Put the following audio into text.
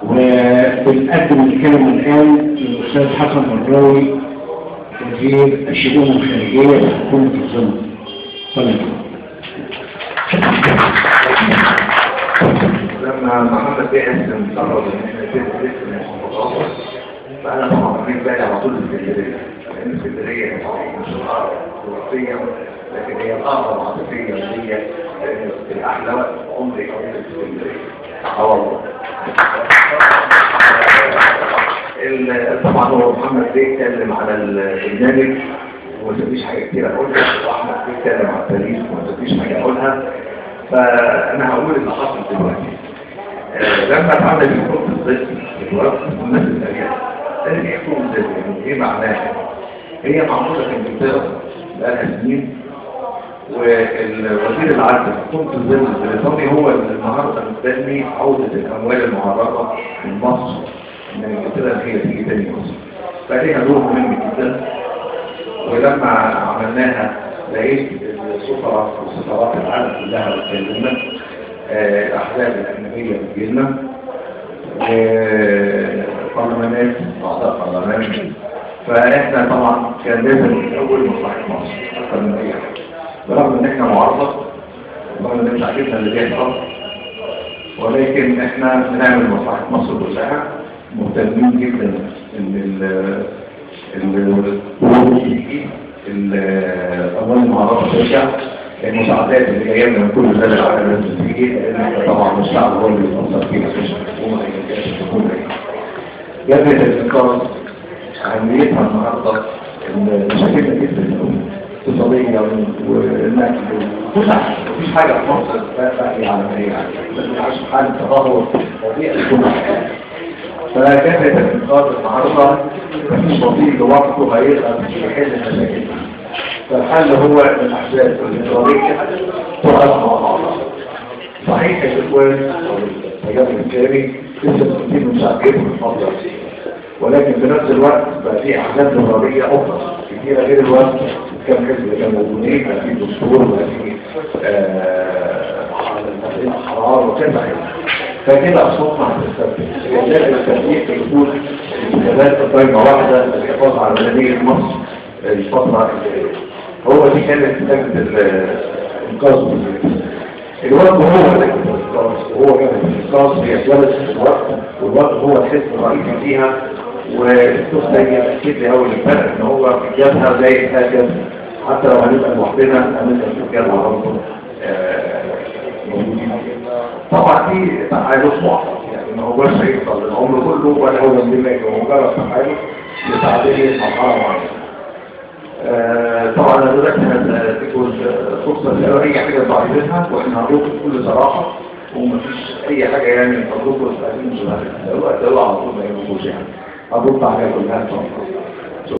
وبنقدم الكلمة الآن للأستاذ حسن مراوي وزير الشؤون الخارجية في حكومة الظل. لما محمد بيحسن قرر ان احنا نبتدي اسم المحافظات، فانا طبعا في بالي على طول الاسكندريه، لان الاسكندريه مش الارض وقتيا، لكن هي الارض عاطفيا هي الاحلى وقت عمري قضيت الاسكندريه. والله طبعا هو محمد بيتكلم على البرنامج وما تبقيش حاجه كتير اقولها، واحمد بيتكلم على التاريخ وما تبقيش حاجه اقولها، فانا هقول اللي حصل دلوقتي. لما اتعمل الحكم الضد دلوقتي الناس الأرياف لازم يحكموا ازاي؟ يعني ايه معناها؟ هي معموله في انجلترا بقالها سنين، والوزير العدل في حكومه الظل البريطاني هو اللي النهارده مستني عوده الاموال المعرضه من مصر من انجلترا اللي هي تيجي تاني مصر. فليها دور مهم جدا، ولما عملناها لقيت السفراء وسفارات العالم كلها بتكلمنا، الأحزاب الأجنبية بتجيلنا، برلمانات أعضاء برلمان، فإحنا طبعا كان لازم الأول مصلحة مصر أكثر من أي حاجة، برغم إن إحنا معارضة، برغم إن مش عاجبنا اللي بيحصل، ولكن إحنا بنعمل مصلحة مصر كلها، مهتمين جدا إن الأموال المعارضة ترجع، المساعدات اللي جايه من كل بلد العالم لازم تيجي، لان طبعا الشعب هو اللي بيتاثر فيها مش الحكومه، هي الحكومه. جبهه الانقاذ اهميتها النهارده ان مشاكلنا جدا اقتصاديه والنقل وكل حاجه، مفيش حاجه في مصر باقيه عالميه، لازم عايش في حاله تدهور وبيئه كل حاجه. فجبهه الانقاذ النهارده مفيش بطيء لوقته هيقدر يحل المشاكل. فالحل هو الأحزاب الإدارية تقف مع بعضها. صحيح الإخوان والتجارب الإسلامي لسه كتير من شعبيتهم الفضل، ولكن في نفس الوقت بقى في أحزاب إدارية أخرى كتيرة غير الوقت، كم حزب كانوا موجودين، بقى في دستور، بقى في حرار وكذا حزب. فكده أصواتنا هتستبدل. لازم التنسيق يكون الانتخابات قائمة واحدة للحفاظ على مدنية مصر الفترة هو دي كانت لجنة الإنقاذ. الوقت هو لجنة الإنقاذ، وهو جنة الإنقاذ هي جلسة الوقت، والوقت هو الحزب الرئيسي فيها، والدكتور هي أكيد لي أول الفرق إن هو جابها زي حاجة، حتى لو هنبقى لوحدنا هنبقى في جابها برضه موجودين. طبعا في تعالج واحد، يعني ما هوش هيوصل العمر كله ولا هو اندماج، هو مجرد تعالج لتعديل مرحلة معينة. طبعا انا دلوقتي هتكون فرصه لاي حاجه ضعيفتها، واحنا هنروح بكل صراحه ومفيش اي حاجه يعني نطلبه عايزين الوقت ده على طول ما ينفعش يعني هنرد عليها كلها ان شاء الله.